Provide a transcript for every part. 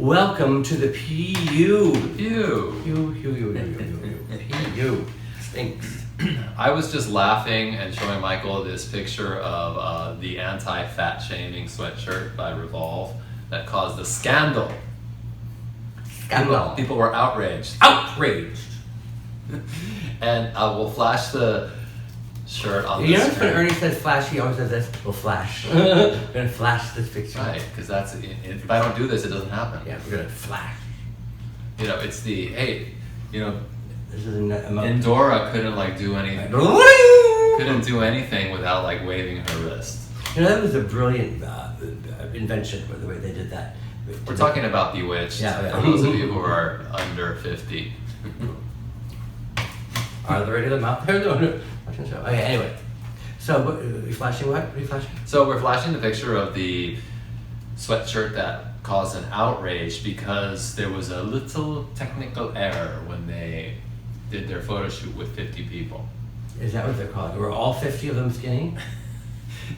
Welcome to the Peeew. Peeew. Stinks. I was just laughing and showing Michael this picture of the anti-fat shaming sweatshirt by Revolve that caused a scandal. People were outraged. And we'll flash the shirt on the screen. screen. When Ernie says flash, he always says this, we'll flash. We're going to flash this picture. Right, because that's, if I don't do this, it doesn't happen. Yeah, we're going to flash. It's the, hey, this is Endora couldn't do anything. Couldn't do anything without waving her wrist. That was a brilliant invention, by the way they did that. We're talking about Bewitched, for those of you who are under 50. Are there any of them out there? Okay, anyway. So, are you flashing what? What are you flashing? So we're flashing the picture of the sweatshirt that caused an outrage because there was a little technical error when they did their photo shoot with 50 people. Is that what they're called? Were all 50 of them skinny?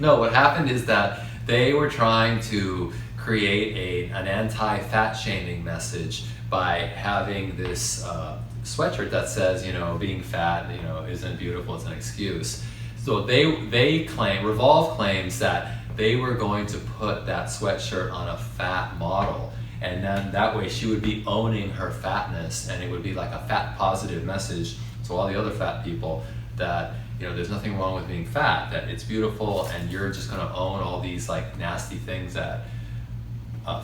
No, what happened is that they were trying to create an anti-fat shaming message by having this sweatshirt that says, being fat, isn't beautiful, it's an excuse. So they claim, Revolve claims that they were going to put that sweatshirt on a fat model, and then that way she would be owning her fatness, and it would be like a fat positive message to all the other fat people that, there's nothing wrong with being fat, that it's beautiful, and you're just gonna own all these nasty things that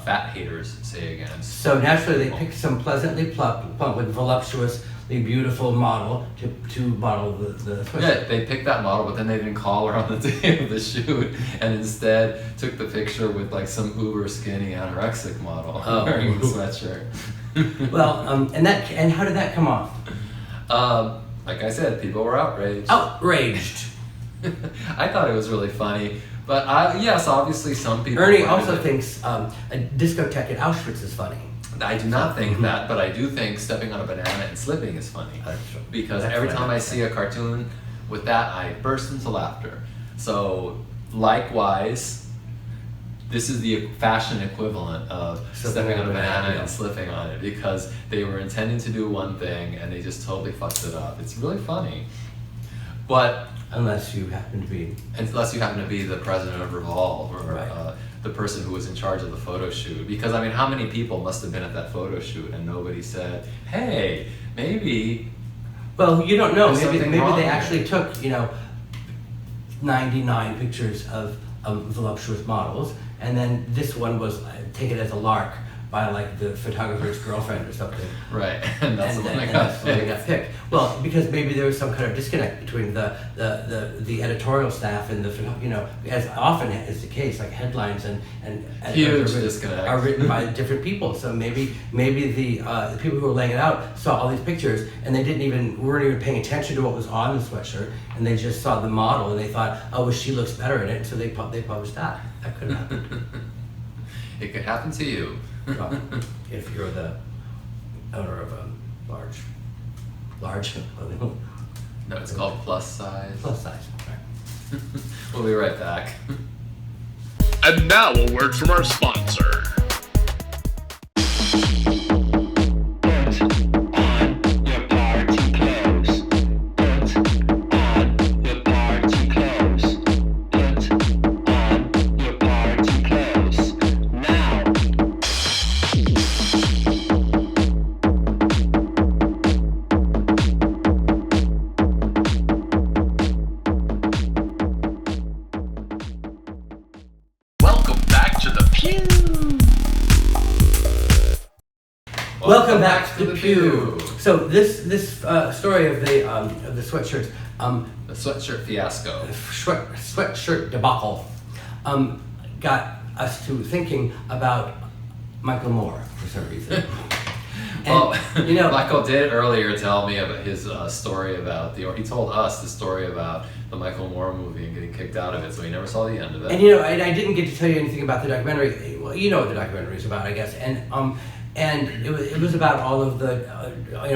fat haters say against. So naturally they picked some pleasantly plump with voluptuously beautiful model to model the sweatshirt. Yeah, they picked that model, but then they didn't call her on the day of the shoot, and instead took the picture with some uber skinny anorexic model wearing the sweatshirt. Well, and how did that come off? Like I said, people were outraged. Outraged. I thought it was really funny. But yes, obviously some people... Ernie also thinks a discotheque at Auschwitz is funny. I do not think that, but I do think stepping on a banana and slipping is funny. Because every time I see a cartoon with that, I burst into laughter. So, likewise, this is the fashion equivalent of stepping on a banana and slipping on it, because they were intending to do one thing and they just totally fucked it up. It's really funny. But... Unless you happen to be the president of Revolve or the person who was in charge of the photo shoot. Because, how many people must have been at that photo shoot and nobody said, hey, maybe... Well, you don't know. Maybe they actually took, 99 pictures of voluptuous models, and then this one was taken as a lark by the photographer's girlfriend or something. Right, and that's the one that got picked. Well, because maybe there was some kind of disconnect between the editorial staff and as often is the case, headlines and huge disconnect are written by different people. So maybe the people who were laying it out saw all these pictures and they weren't even paying attention to what was on the sweatshirt, and they just saw the model and they thought, oh, well, she looks better in it, so they published that. That could have happened. It could happen to you. Well, if you're the owner of a large no, it's called plus size. Plus size, right. We'll be right back. And now a word from our sponsor. Welcome back to the Peew. So this story of the sweatshirts, the sweatshirt fiasco, sweatshirt debacle, got us to thinking about Michael Moore for some reason. Well, Michael did earlier tell me about his story about he told us the story about the Michael Moore movie and getting kicked out of it, so he never saw the end of it. And I didn't get to tell you anything about the documentary. Well, you know what the documentary is about, I guess. And it was about all of the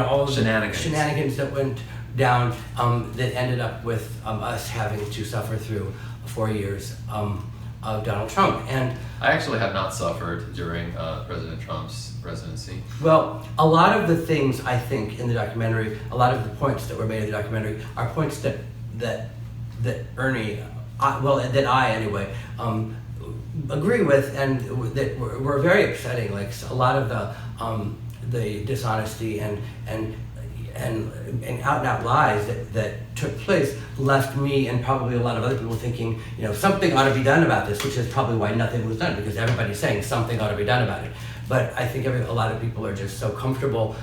all of shenanigans that went down that ended up with us having to suffer through 4 years Donald Trump. And I actually have not suffered during President Trump's presidency. well, a lot of the things I think in the documentary, a lot of the points that were made in the documentary are points that Ernie, that I anyway, agree with, and that were very upsetting. Like a lot of the dishonesty and out and out lies that took place left me and probably a lot of other people thinking, something ought to be done about this, which is probably why nothing was done, because everybody's saying something ought to be done about it. But I think a lot of people are just so comfortable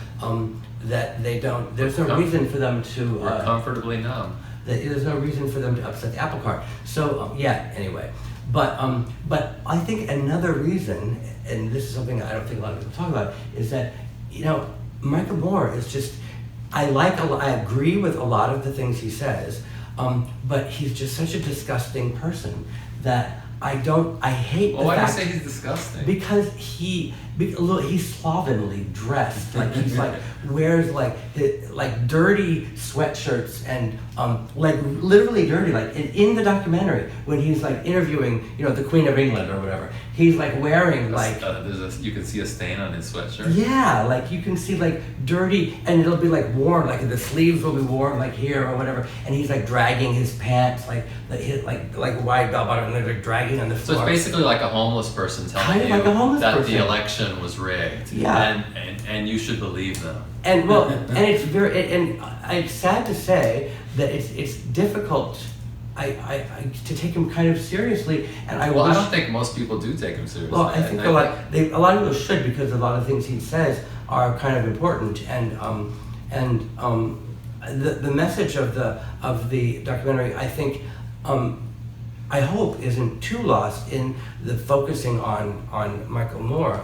that they don't. There's no reason for them to. We're comfortably numb. There's no reason for them to upset the apple cart. So anyway, but I think another reason, and this is something I don't think a lot of people talk about, is that Michael Moore is just. I agree with a lot of the things he says, but he's just such a disgusting person that I hate the fact. Why do you say he's disgusting? Because he's slovenly dressed, like he's wears dirty sweatshirts and literally dirty, in the documentary when he's interviewing the Queen of England or whatever, he's wearing you can see a stain on his sweatshirt. Yeah, you can see dirty, and it'll be worn, the sleeves will be worn here or whatever, and he's dragging his pants like wide bell bottom, and they're dragging on the floor. So it's basically like a homeless person telling you that the election was rigged. Yeah. And you should believe them. And it's sad to say that it's difficult to take him kind of seriously, and I don't think most people do take him seriously. Well, I think a lot of people should, because a lot of things he says are kind of important, and the message of the documentary, I think, I hope isn't too lost in the focusing on Michael Moore,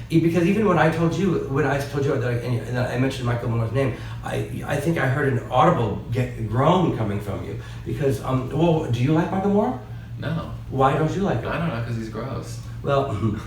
because even when I told you that I mentioned Michael Moore's name, I think I heard an audible groan coming from you, because do you like Michael Moore? No. Why don't you like him? I don't know, because he's gross. Well, and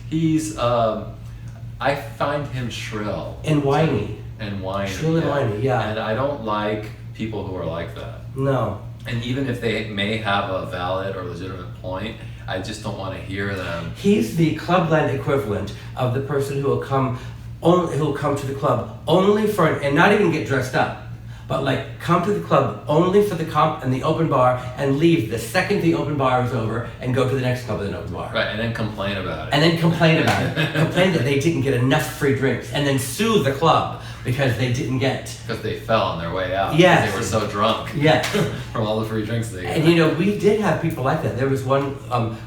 he's I find him shrill and whiny. Shrill and whiny, yeah. And I don't like people who are like that. No. And even if they may have a valid or legitimate point, I just don't want to hear them. He's the clubland equivalent of the person who will come to the club only for, and not even get dressed up, but come to the club only for the comp and the open bar, and leave the second the open bar is over and go to the next club with an open bar. Right, and then complain about it. Complain that they didn't get enough free drinks, and then sue the club because they didn't get. Because they fell on their way out. Yes. They were so drunk. Yes. From all the free drinks they got. And we did have people like that. There was one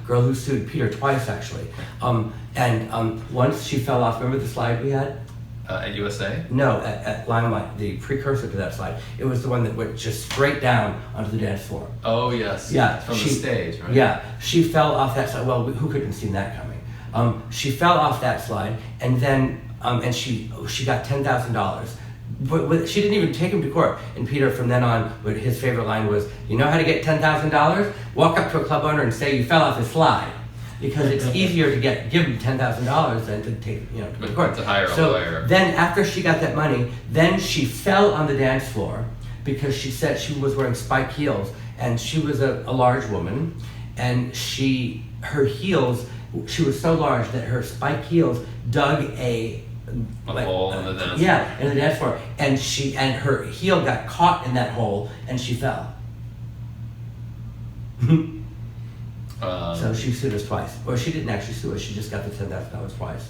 girl who sued Peter twice, actually. Once she fell off. Remember the slide we had? At USA? No, at Limelight, the precursor to that slide. It was the one that went just straight down onto the dance floor. Oh, yes. Yeah. From the stage, right? Yeah. She fell off that slide. Well, who couldn't have seen that coming? She fell off that slide, and then and she got $10,000. But she didn't even take him to court. And Peter, from then on, his favorite line was, "You know how to get $10,000? Walk up to a club owner and say you fell off a slide." Because it's easier to give him $10,000 than to take, to the court. To hire a lawyer. Then after she got that money, then she fell on the dance floor because she said she was wearing spike heels, and she was a large woman, and her heels, she was so large that her spike heels dug a hole in the dance floor. Yeah, in the dance floor, and her heel got caught in that hole, and she fell. So she sued us twice. Or she didn't actually sue us, she just got the $10,000 twice.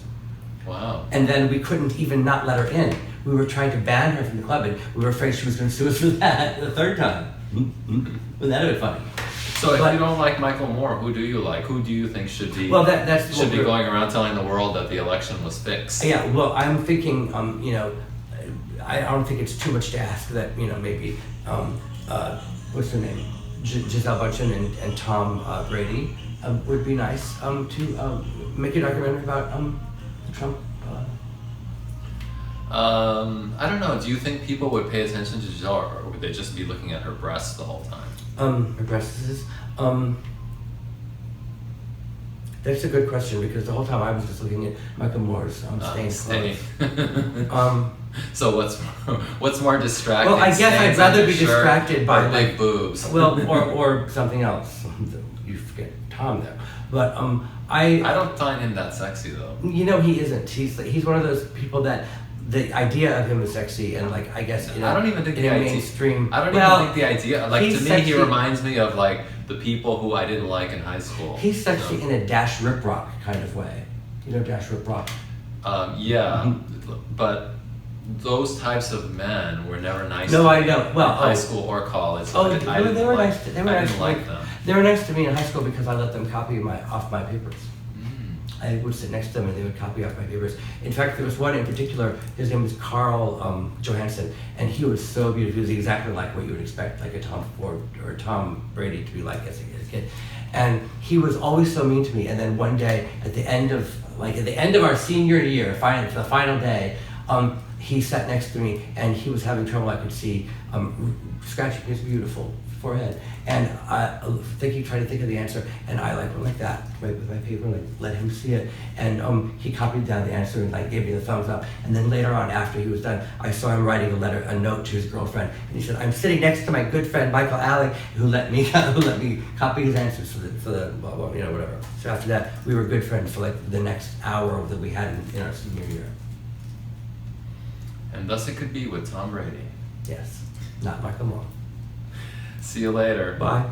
Wow. And then we couldn't even not let her in. We were trying to ban her from the club, and we were afraid she was going to sue us for that the third time. Wouldn't that have been funny? So if you don't like Michael Moore, who do you like? Who do you think should be going around telling the world that the election was fixed? Yeah, well, I'm thinking, I don't think it's too much to ask that, maybe, what's her name? Giselle Bundchen and Tom Brady would be nice to make a documentary about Trump. I don't know. Do you think people would pay attention to Giselle, or would they just be looking at her breasts the whole time? Her breasts. That's a good question because the whole time I was just looking at Michael Moore's stained Stain. clothes. So what's more distracting? Well, I guess I'd stains rather on be your shirt distracted by or big boobs. Well, or something else. You forget Tom there, but I don't find him that sexy though. You know, he isn't. He's one of those people that the idea of him is sexy, and like I guess I don't even think in the a idea. mainstream. I don't even think the idea. Like to he's me, sexy. he reminds me of like the people who I didn't like in high school. He's sexy you know? in a Dash Rip Rock kind of way. You know Dash Rip Rock. Yeah, but those types of men were never nice. No, to I me know. Well, in high school or college. Oh, I didn't they were like, nice. They were I nice. didn't like them. They were nice to me in high school because I let them copy off my papers. Mm. I would sit next to them and they would copy off my papers. In fact, there was one in particular. His name was Carl Johansson, and he was so beautiful. He was exactly like what you would expect, like a Tom Ford or Tom Brady to be like as a kid. And he was always so mean to me. And then one day, at the end of our senior year, the final day, he sat next to me and he was having trouble. I could see scratching his beautiful forehead, and tried to think of the answer, and I went like that with my paper, and let him see it, and he copied down the answer and gave me the thumbs up. And then later on, after he was done, I saw him writing a note to his girlfriend, and he said, "I'm sitting next to my good friend Michael Alig, who let me copy his answers for the whatever." So after that, we were good friends for the next hour that we had in our senior year. And thus it could be with Tom Brady. Yes, not Michael Moore. See you later. Bye.